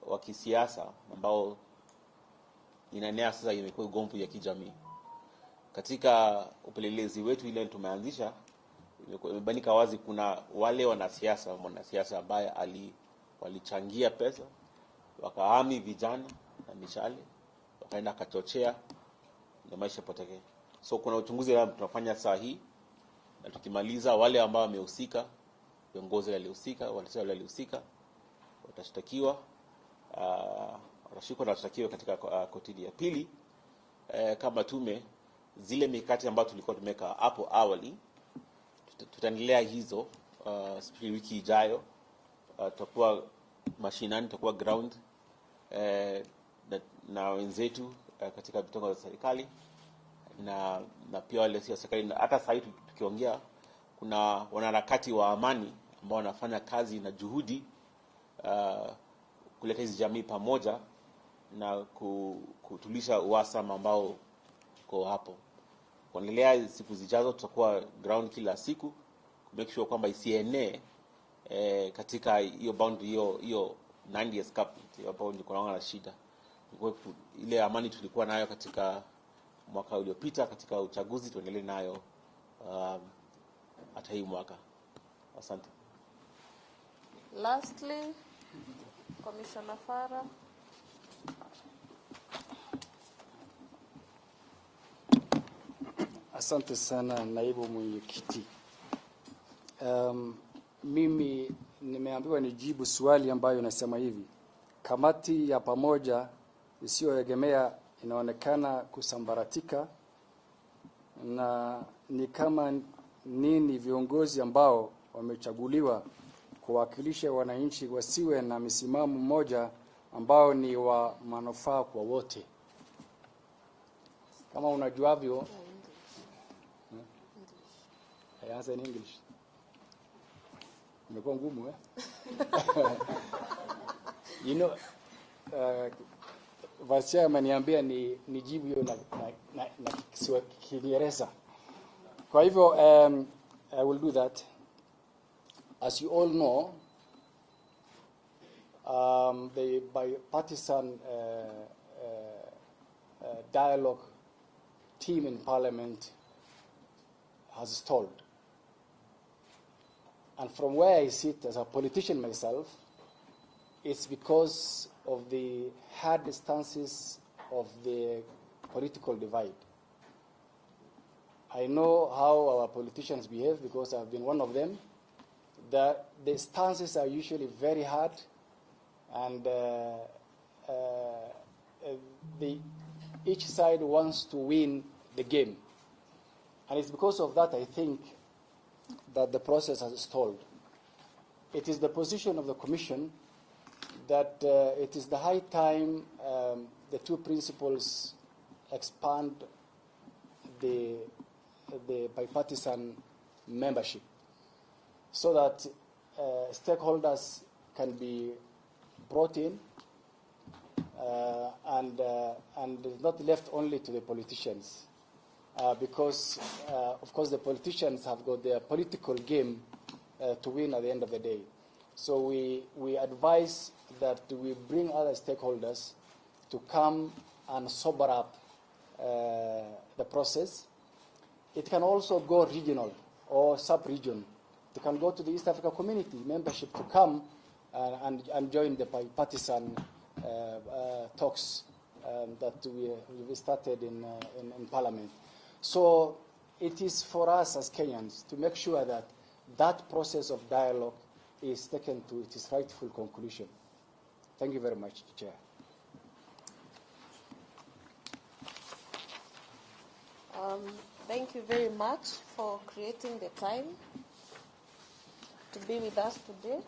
wa kisiasa ambao inaenea sasa, imekuwa ugomvi ya kijamii. Katika upelelezi wetu ile tumeanzisha, imebainika wazi kuna wale mwanasiasa ambaye walichangia pesa, wakahami vijana na mishale, wakaenda kachochea na maisha poteke. So kuna uchunguzi ambao tunafanya saa hii, na tukimaliza wale ambao wamehusika, viongozi walihusika watashtakiwa, watashikwa na watashtakiwa katika kotini. Ya pili, kama tume, zile mikakati ambazo tulikuwa tumeka hapo awali tutaendelea hizo. Wiki ijayo tutakuwa mashinani, tutakuwa ground na wenzetu katika vitongoji vya serikali na pia wale sio serikali. Hata sasa hivi tukiongea, kuna wanaharakati wa amani ambao wanafanya kazi na juhudi kuleta hizi jamii pamoja na kutulisha uhasama ambao uko hapo. Kuendelea siku zijazo, tutakuwa ground kila siku make sure kwamba isienee katika hiyo boundary, hiyo 90 escapement hapo ndio kuna na shida. Ile amani tulikuwa nayo katika mwaka uliopita katika uchaguzi, tuendelee nayo hata hii mwaka. Asante. Lastly, Commissioner Farah. Asante sana naibu mwenyekiti. Mimi nimeambiwa nijibu swali ambayo nasema hivi: kamati ya pamoja isiyoegemea inaonekana kusambaratika, na ni kama nini viongozi ambao wamechaguliwa kuwakilisha wananchi wasiwe na misimamo mmoja ambao ni wa manufaa kwa wote. Kama unajuavyo, I answer in English. Imekuwa ngumu You know, Vice Chairman ameniambia nijibu hiyo na Kiingereza. Kwa hivyo I will do that. As you all know, the bipartisan dialogue team in Parliament has stalled. And from where I sit as a politician myself, it's because of the hard stances of the political divide. I know how our politicians behave because I've been one of them. The stances are usually very hard, and each side wants to win the game. And it's because of that, I think, that the process has stalled. It is the position of the Commission that it is the high time the two principles expand the bipartisan membership, so that stakeholders can be brought in and not left only to the politicians. Because, of course, the politicians have got their political game to win at the end of the day. So we advise that we bring other stakeholders to come and sober up the process. It can also go regional or sub-region. It can go to the East Africa Community membership to come and join the bipartisan talks that we started in Parliament. So it is for us as Kenyans to make sure that that process of dialogue is taken to its rightful conclusion. Thank you very much, Chair. Thank you very much for creating the time to be with us today.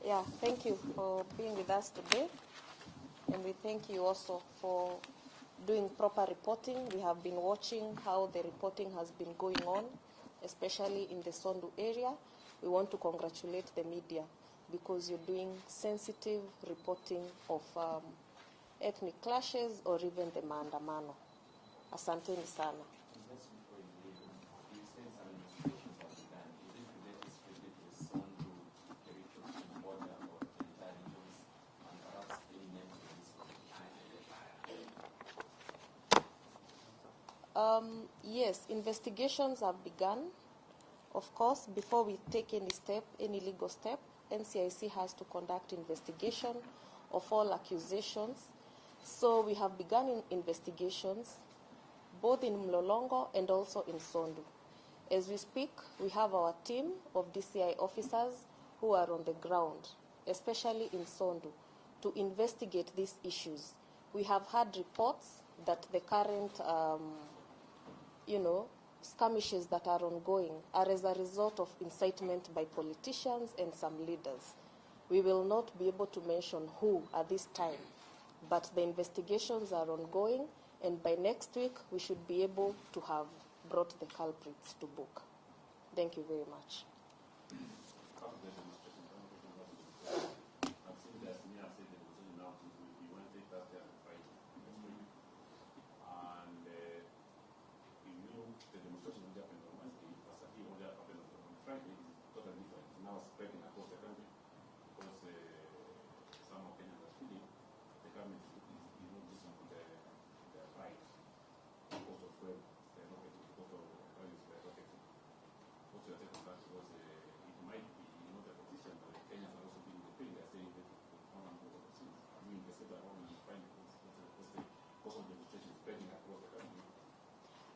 Yeah, thank you for being with us today. And we thank you also for doing proper reporting. We have been watching how the reporting has been going on, especially in the Sondu area. We want to congratulate the media because you're doing sensitive reporting of ethnic clashes or even the maandamano. Asanteni sana. Yes, investigations have begun. Of course, before we take any step, any legal step, NCIC has to conduct investigation of all accusations. So we have begun investigations both in Mlolongo and also in Sondu. As we speak, we have our team of DCI officers who are on the ground, especially in Sondu, to investigate these issues. We have had reports that the current, skirmishes that are ongoing are as a result of incitement by politicians and some leaders. We will not be able to mention who at this time, but the investigations are ongoing, and by next week we should be able to have brought the culprits to book. Thank you very much.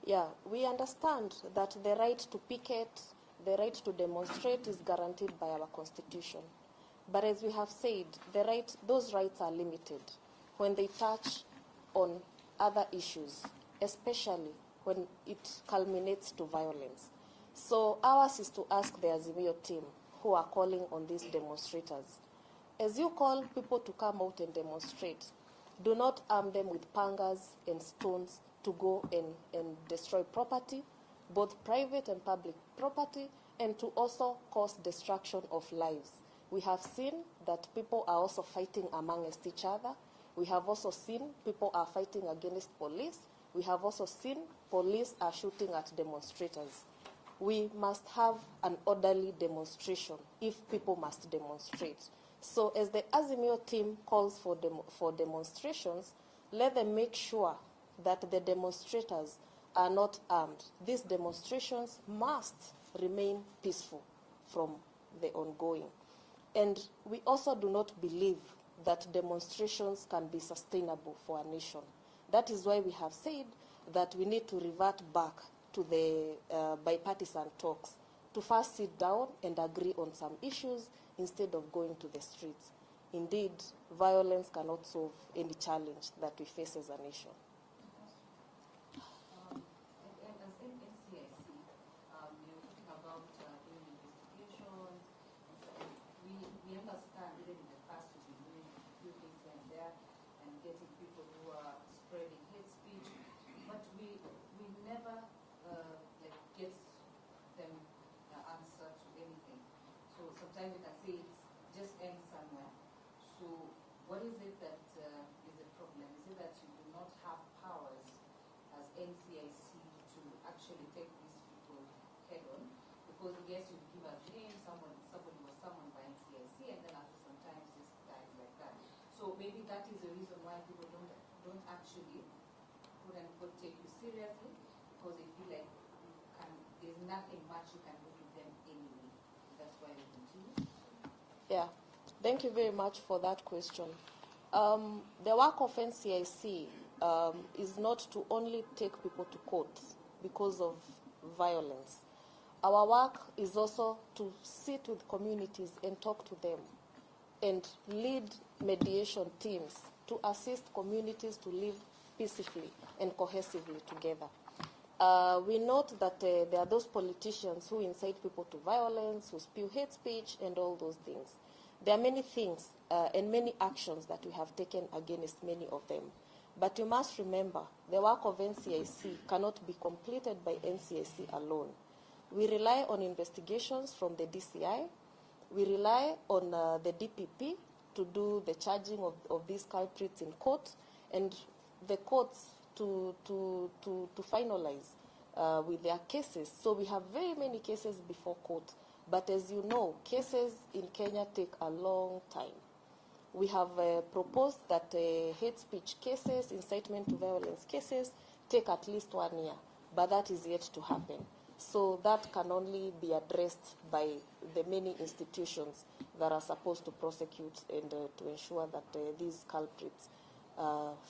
Yeah, we understand that the right to picket, the right to demonstrate is guaranteed by our Constitution. But as we have said, those rights are limited when they touch on other issues, especially when it culminates to violence. So ours is to ask the Azimio team who are calling on these demonstrators, as you call people to come out and demonstrate, do not arm them with pangas and stones to go and destroy property, both private and public property, and to also cause destruction of lives. We have seen that people are also fighting amongst each other. We have also seen people are fighting against police. We have also seen police are shooting at demonstrators. We must have an orderly demonstration if people must demonstrate. So as the Azimio team calls for demonstrations, let them make sure that the demonstrators are not armed. These demonstrations must remain peaceful from the ongoing. And we also do not believe that demonstrations can be sustainable for a nation. That is why we have said that we need to revert back to the bipartisan talks to first sit down and agree on some issues instead of going to the streets. Indeed, violence cannot solve any challenge that we face as a nation. Sometimes you can say it just ends somewhere. So what is it that is the problem? Is it that you do not have powers as NCIC to actually take these people head on? Because yes, you give us names, somebody was summoned by NCIC, and then after some time just dies like that. So maybe that is the reason why people don't actually quote unquote take you seriously, because they feel like there's nothing much you can do with them anyway. That's why they continue. Yeah, thank you very much for that question. The work of NCIC is not to only take people to court because of violence. Our work is also to sit with communities and talk to them and lead mediation teams to assist communities to live peacefully and cohesively together. We note that there are those politicians who incite people to violence, who spew hate speech, and all those things. There are many things and many actions that we have taken against many of them. But you must remember, the work of NCIC cannot be completed by NCIC alone. We rely on investigations from the DCI. We rely on the DPP to do the charging of these culprits in court, and the courts to finalize with their cases. So we have very many cases before court. But as you know, cases in Kenya take a long time. We have proposed that hate speech cases, incitement to violence cases, take at least 1 year. but that is yet to happen. So that can only be addressed by the many institutions that are supposed to prosecute and to ensure that these culprits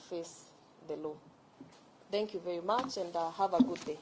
face the law. Thank you very much, and have a good day.